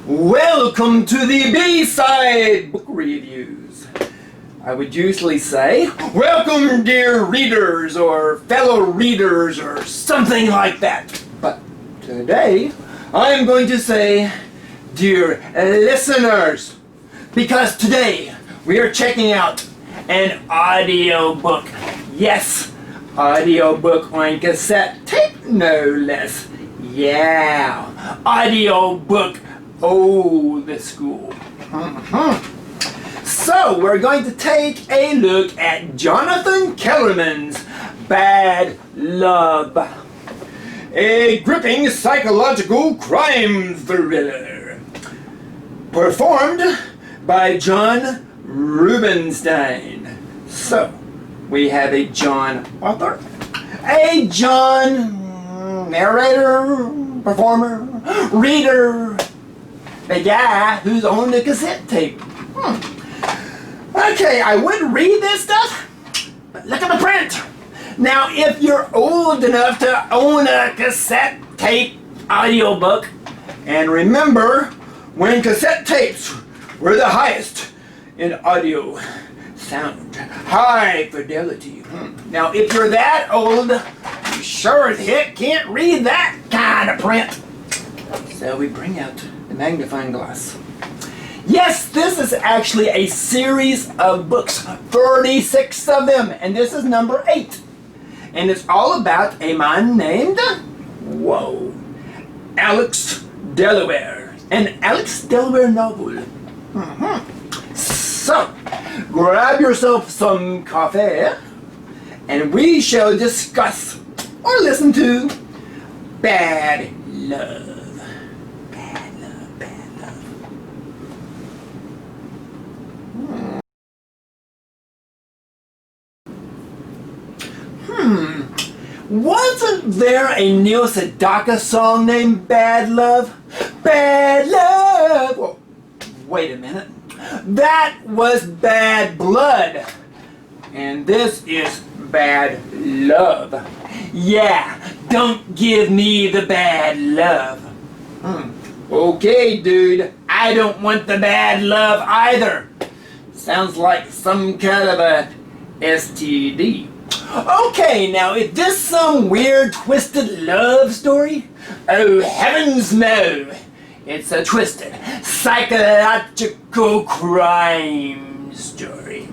Welcome to the B-Side Book Reviews. I would usually say, welcome dear readers or fellow readers or something like that. But today, I'm going to say, dear listeners, because today we are checking out an audiobook. Yes, audiobook on cassette tape, no less. Yeah, audiobook old school. So we're going to take a look at Jonathan Kellerman's Bad Love, a gripping psychological crime thriller, performed by John Rubinstein. So we have a John author, a John narrator, performer, reader, the guy who's on the cassette tape. Okay, I would read this stuff, but look at the print. Now, if you're old enough to own a cassette tape audiobook, and remember when cassette tapes were the highest in audio sound, high fidelity. Now, if you're that old, you sure as heck can't read that kind of print. So we bring out the magnifying glass. Yes, this is actually a series of books, 36 of them, and this is number 8. And it's all about a man named, Alex Delaware, an Alex Delaware novel. So, grab yourself some coffee, and we shall discuss or listen to Bad Love. Bad love, bad love. Wasn't there a Neil Sedaka song named Bad Love? Bad Love! Well, wait a minute. That was Bad Blood. And this is Bad Love. Yeah, don't give me the bad love. Okay, dude, I don't want the bad love either. Sounds like some kind of a STD. Okay, now is this some weird twisted love story? Oh heavens no! It's a twisted psychological crime story.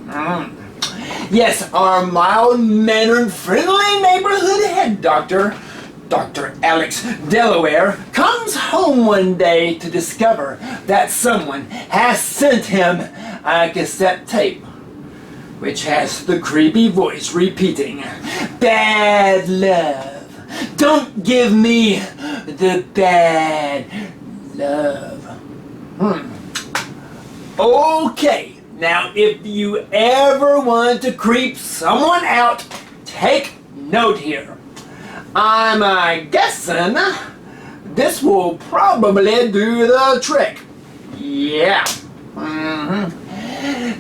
Yes, our mild-mannered, friendly neighborhood head doctor, Dr. Alex Delaware, comes home one day to discover that someone has sent him a cassette tape, which has the creepy voice repeating, "Bad love, don't give me the bad love." Okay, now if you ever want to creep someone out, take note here. I'm guessing this will probably do the trick. Yeah.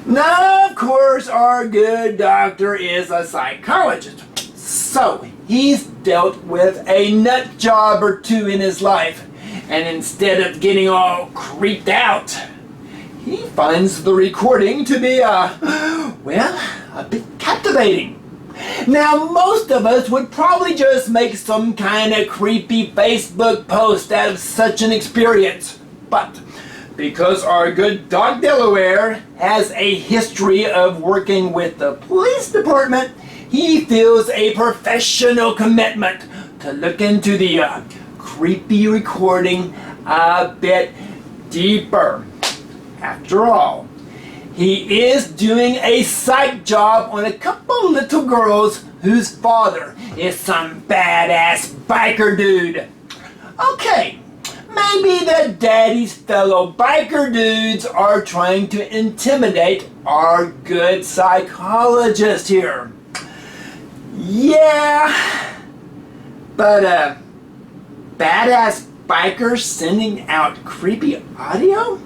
Now, of course, our good doctor is a psychologist, so he's dealt with a nut job or two in his life, and instead of getting all creeped out, he finds the recording to be, a bit captivating. Now, most of us would probably just make some kind of creepy Facebook post out of such an experience, but because our good Doc Delaware has a history of working with the police department, he feels a professional commitment to look into the creepy recording a bit deeper. After all, he is doing a psych job on a couple little girls whose father is some badass biker dude. Okay. Maybe the daddy's fellow biker dudes are trying to intimidate our good psychologist here. Yeah, but badass bikers sending out creepy audio?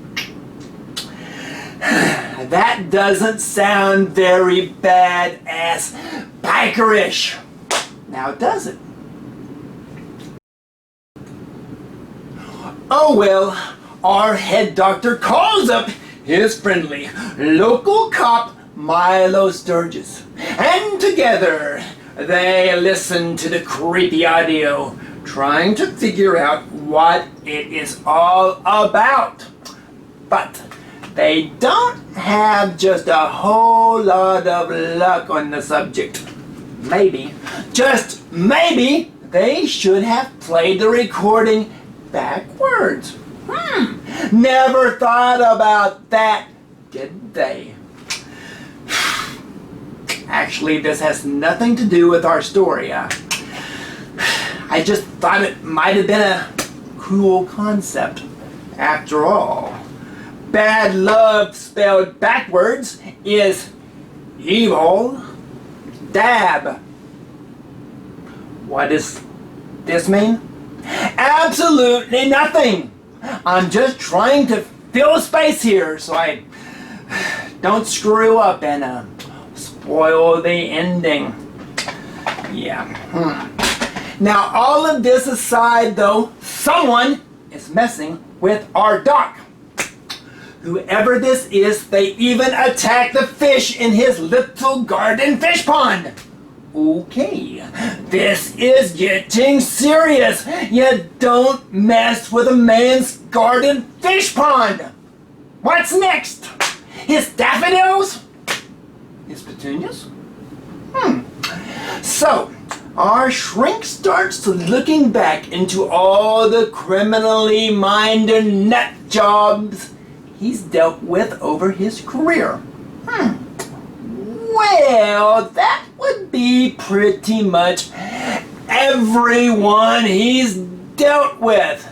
That doesn't sound very badass bikerish. Now does it? Oh well, our head doctor calls up his friendly local cop, Milo Sturgis, and together they listen to the creepy audio, trying to figure out what it is all about. But they don't have just a whole lot of luck on the subject. Maybe, just maybe, they should have played the recording backwards. Never thought about that, did they? Actually, this has nothing to do with our story. I just thought it might have been a cool concept. After all, bad love spelled backwards is evil. Dab. What does this mean? Absolutely nothing. I'm just trying to fill space here so I don't screw up and spoil the ending. Yeah. Now, all of this aside, though, someone is messing with our doc. Whoever this is, they even attacked the fish in his little garden fish pond. Okay, this is getting serious. You don't mess with a man's garden fish pond. What's next? His daffodils? His petunias? So, our shrink starts looking back into all the criminally minded nut jobs he's dealt with over his career. Well, that would be pretty much everyone he's dealt with.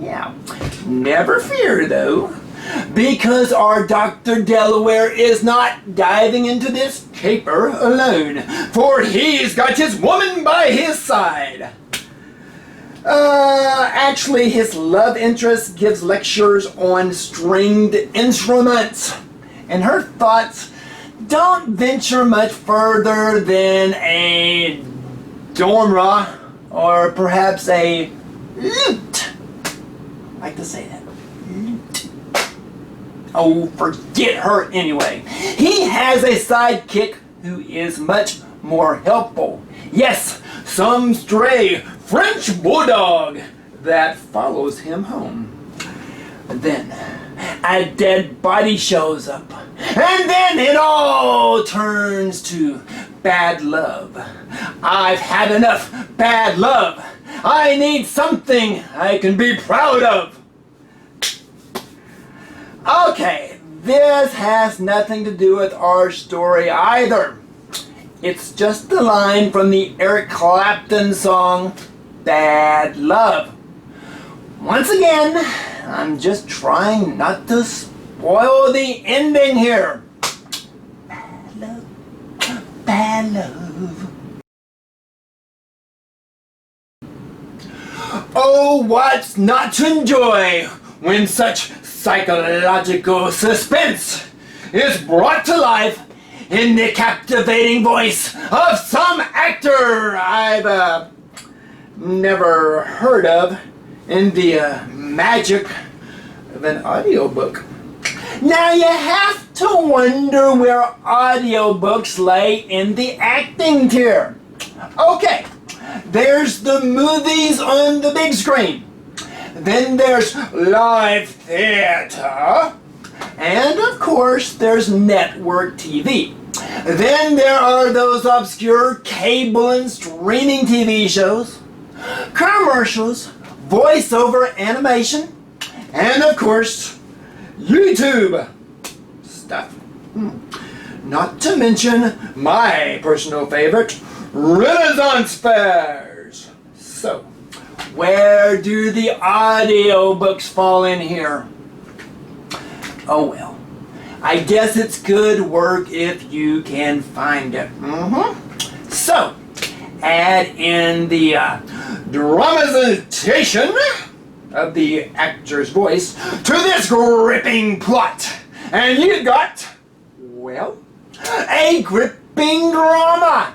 Yeah, never fear though, because our Dr. Delaware is not diving into this caper alone, for he's got his woman by his side. Actually, his love interest gives lectures on stringed instruments, and her thoughts don't venture much further than a domra or perhaps a lute. I like to say that. Lute. Oh, forget her anyway. He has a sidekick who is much more helpful. Yes, some stray French bulldog that follows him home. Then a dead body shows up, and then it all turns to bad love. I've had enough bad love. I need something I can be proud of. Okay, this has nothing to do with our story either. It's just a line from the Eric Clapton song, Bad Love. Once again, I'm just trying not to spoil the ending here. Bad love, bad love. Oh, what's not to enjoy when such psychological suspense is brought to life in the captivating voice of some actor I've never heard of in the magic of an audiobook. Now you have to wonder where audiobooks lay in the acting tier. Okay, there's the movies on the big screen. Then there's live theater. And of course, there's network TV. Then there are those obscure cable and streaming TV shows, commercials, voiceover animation, and of course, YouTube stuff. Not to mention my personal favorite, Renaissance fairs. So, where do the audiobooks fall in here? Oh well, I guess it's good work if you can find it. So, add in the dramatization of the actor's voice to this gripping plot, and you got, well, a gripping drama.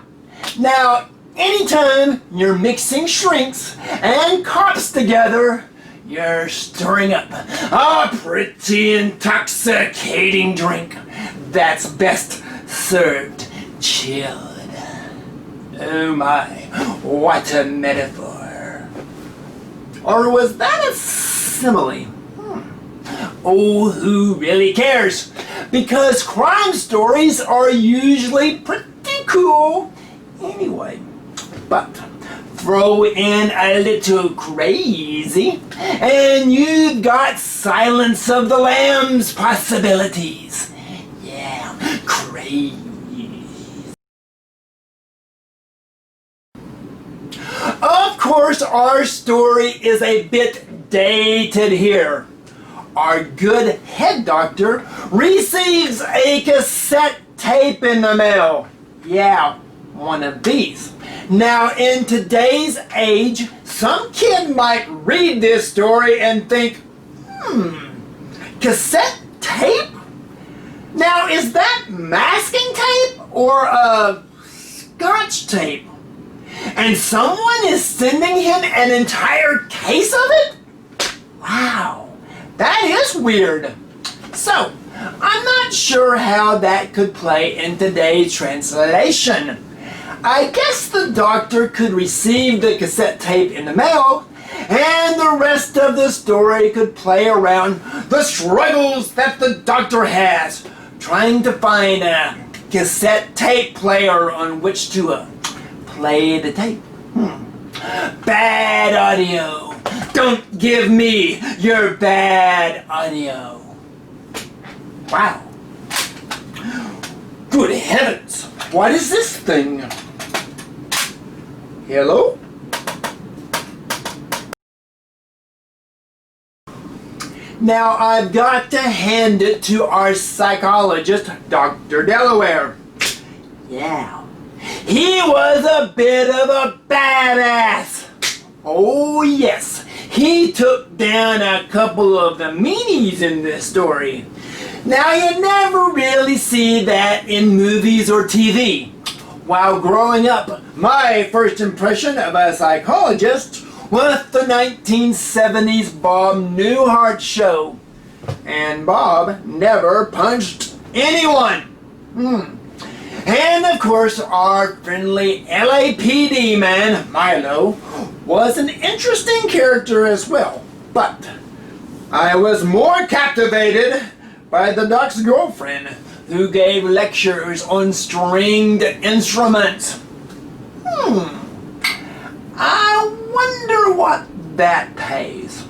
Now, anytime you're mixing shrinks and cops together, you're stirring up a pretty intoxicating drink that's best served chilled. Oh my, what a metaphor. Or was that a simile? Oh, who really cares? Because crime stories are usually pretty cool anyway. But throw in a little crazy, and you've got Silence of the Lambs possibilities. Yeah, crazy. Of course, our story is a bit dated here. Our good head doctor receives a cassette tape in the mail. Yeah, one of these. Now, in today's age, some kid might read this story and think, cassette tape? Now, is that masking tape or a scotch tape? And someone is sending him an entire case of it? Wow, that is weird. So, I'm not sure how that could play in today's translation. I guess the doctor could receive the cassette tape in the mail, and the rest of the story could play around the struggles that the doctor has trying to find a cassette tape player on which to play the tape. Bad audio. Don't give me your bad audio. Wow. Good heavens. What is this thing? Hello? Now I've got to hand it to our psychologist, Dr. Delaware. Yeah. He was a bit of a badass. Oh yes, he took down a couple of the meanies in this story. Now you never really see that in movies or TV. While growing up, my first impression of a psychologist was the 1970s Bob Newhart show. And Bob never punched anyone. And of course, our friendly LAPD man, Milo, was an interesting character as well. But I was more captivated by the doc's girlfriend, who gave lectures on stringed instruments. I wonder what that pays.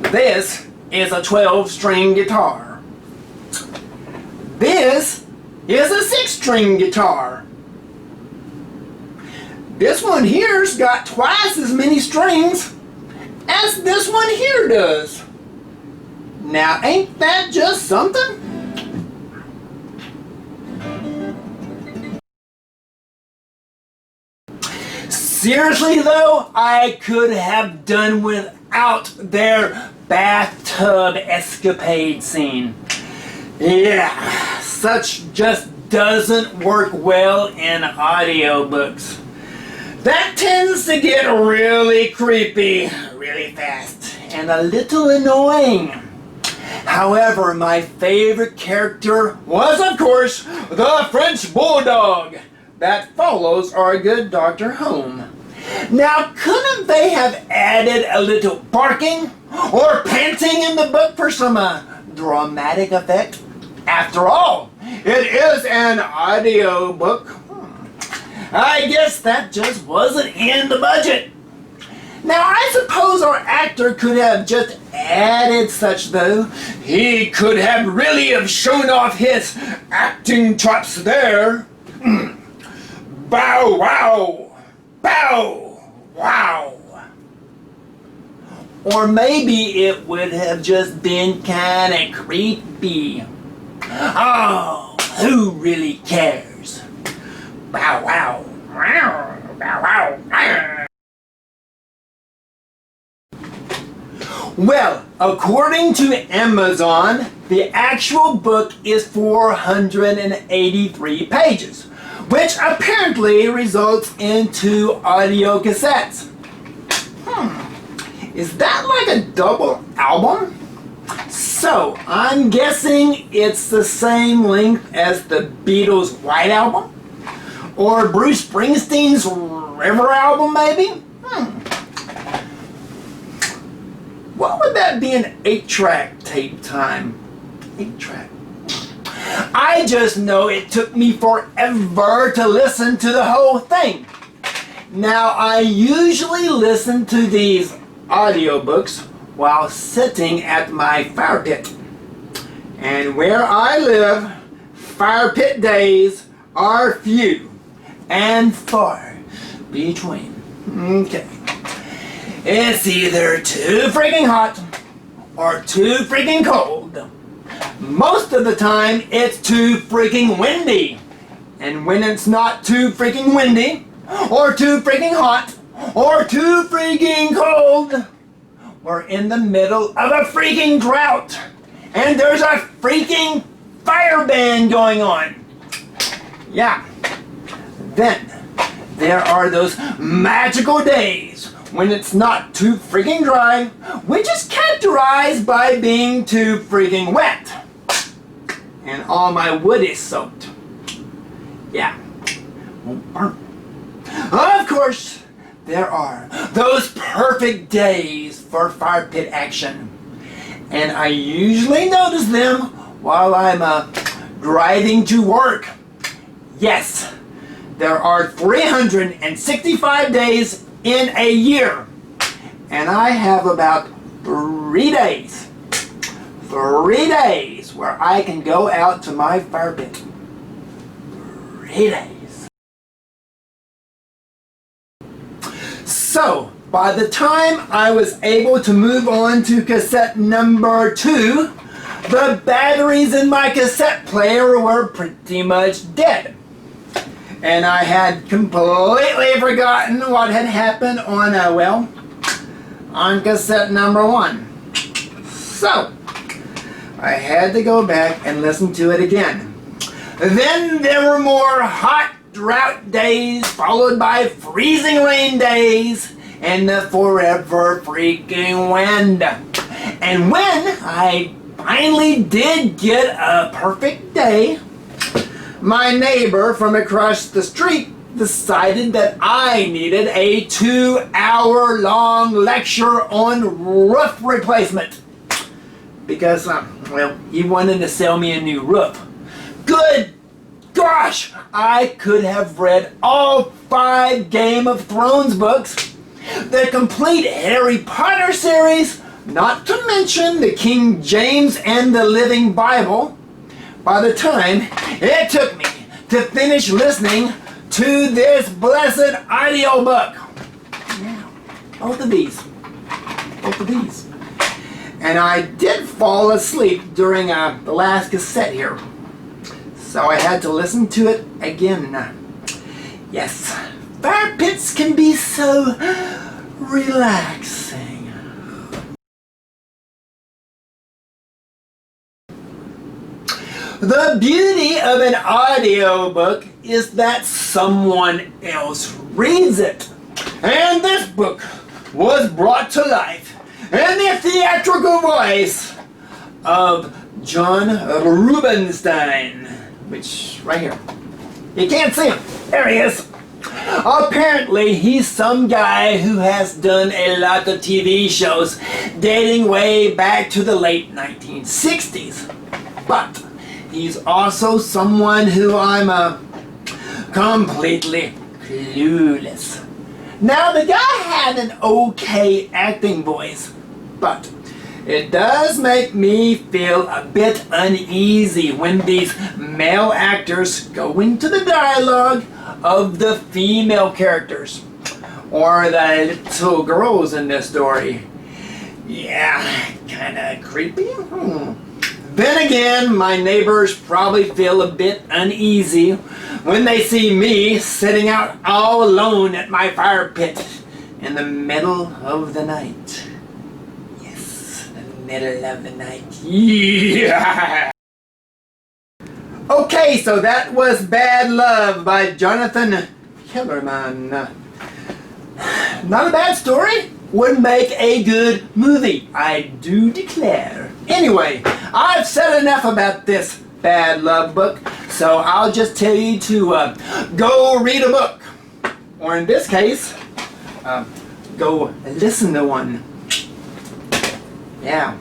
This is a 12-string guitar. This is a 6-string guitar. This one here's got twice as many strings as this one here does. Now, ain't that just something? Seriously though, I could have done without their bathtub escapade scene. Yeah, such just doesn't work well in audiobooks. That tends to get really creepy really fast and a little annoying. However, my favorite character was, of course, the French Bulldog that follows our good doctor home. Now, couldn't they have added a little barking or panting in the book for some dramatic effect? After all, it is an audio book. I guess that just wasn't in the budget. Now, I suppose our actor could have just added such, though. He could have really have shown off his acting chops there. Bow wow! Bow wow! Or maybe it would have just been kinda creepy. Oh, who really cares? Bow wow! Bow wow! Well, according to Amazon, the actual book is 483 pages, which apparently results into audio cassettes. Is that like a double album? So, I'm guessing it's the same length as the Beatles' White Album? Or Bruce Springsteen's River album, maybe? What would that be an 8-track tape time? 8-track. I just know it took me forever to listen to the whole thing. Now, I usually listen to these audiobooks while sitting at my fire pit. And where I live, fire pit days are few and far between. Okay. It's either too freaking hot or too freaking cold. Most of the time, it's too freaking windy. And when it's not too freaking windy, or too freaking hot, or too freaking cold, we're in the middle of a freaking drought. And there's a freaking fire ban going on. Yeah. Then, there are those magical days when it's not too freaking dry, which is characterized by being too freaking wet. And all my wood is soaked. Yeah. Won't burn. Of course, there are those perfect days for fire pit action. And I usually notice them while I'm driving to work. Yes, there are 365 days in a year. And I have about 3 days. 3 days where I can go out to my fire pit. 3 days. So, by the time I was able to move on to cassette number 2, the batteries in my cassette player were pretty much dead. And I had completely forgotten what had happened on, on cassette number 1. So, I had to go back and listen to it again. Then there were more hot drought days, followed by freezing rain days, and the forever freaking wind. And when I finally did get a perfect day, my neighbor from across the street decided that I needed a 2-hour-long lecture on roof replacement. Because, he wanted to sell me a new roof. Good gosh! I could have read all 5 Game of Thrones books, the complete Harry Potter series, not to mention the King James and the Living Bible, by the time it took me to finish listening to this blessed audiobook. Yeah, both of these. And I did fall asleep during the last cassette here. So I had to listen to it again. Yes, fire pits can be so relaxing. The beauty of an audiobook is that someone else reads it. And this book was brought to life in the theatrical voice of John Rubinstein, which, right here. You can't see him. There he is. Apparently, he's some guy who has done a lot of TV shows dating way back to the late 1960s. But he's also someone who I'm completely clueless. Now, the guy had an okay acting voice, but it does make me feel a bit uneasy when these male actors go into the dialogue of the female characters, or the little girls in this story. Yeah, kinda creepy. Then again, my neighbors probably feel a bit uneasy when they see me sitting out all alone at my fire pit in the middle of the night. Yes, the middle of the night. Yeah! Okay, so that was Bad Love by Jonathan Kellerman. Not a bad story. Would make a good movie, I do declare. Anyway, I've said enough about this Bad Love book, so I'll just tell you to go read a book. Or in this case, go listen to one. Yeah.